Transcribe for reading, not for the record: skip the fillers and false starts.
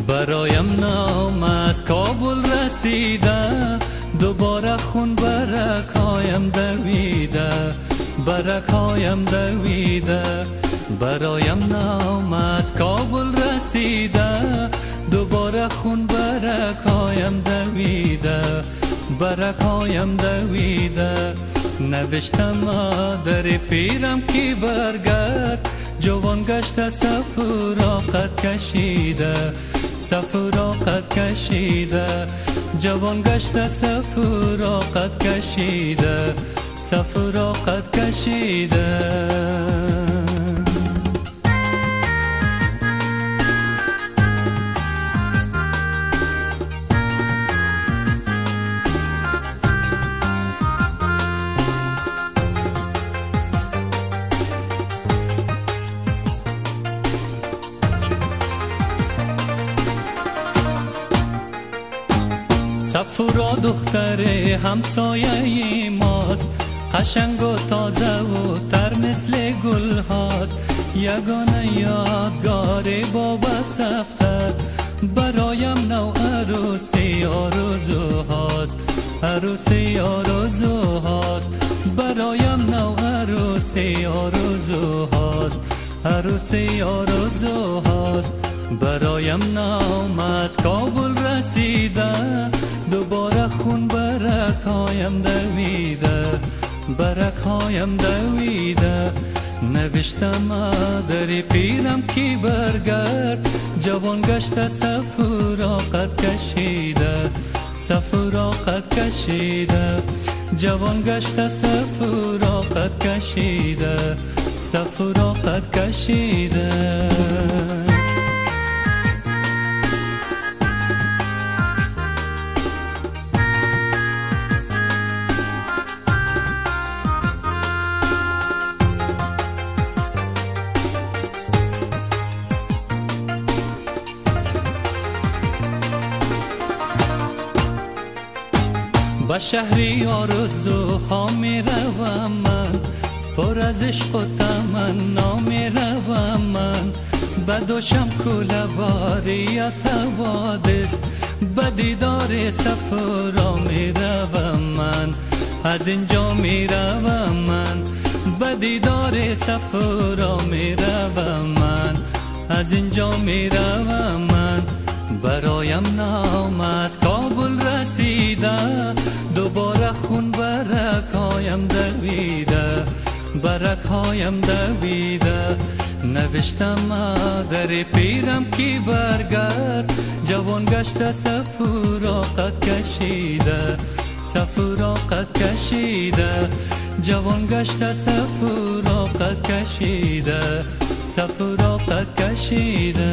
برایم نام از کابل رسیده، دوباره خون برکایم دویده، برکایم دویده. برایم نام از کابل رسیده، دوباره خون برکایم دویده، برکایم دویده. نوشتم مادر پیرم کی برگرد، جوان گشته سفراقت کشیده، سفراقت کشیده. جوان گشته سفراقت کشیده، سفراقت کشیده. صفورا دختر همسایه ماست، قشنگ و تازه و تر مثل گل هاست. یگانه یادگار بابا سفتر، برایم نو عروسی آرزو هاست، عروسی آرزو هاست. برایم نو عروسی آرزو هاست، عروسی آرزو هاست. برایم نام از کابل رسیده، دوباره خون برکایم دویده، برکایم دویده. نوشتم مادر پیرم کی برگرد، جوان گشته سفراقت کشیده، سفراقت کشیده. جوان گشته سفراقت کشیده، سفراقت کشیده. با شهری آرزوها می روم من، پر از عشق و تمنا می روم من. بدوشم کوله باری از حوادث، به دیدار صفرا می روم من، از اینجا می روم من. به دیدار صفرا می روم من، از اینجا می روم من. برایم نام از کابل رسیده، دوباره خون برکایم دویده، برکایم دویده. نوشتم مادر پیرم کی برگرد، جوان گشته سفراقت کشیده، سفراقت کشیده. جوان گشته سفراقت کشیده، سفراقت کشیده.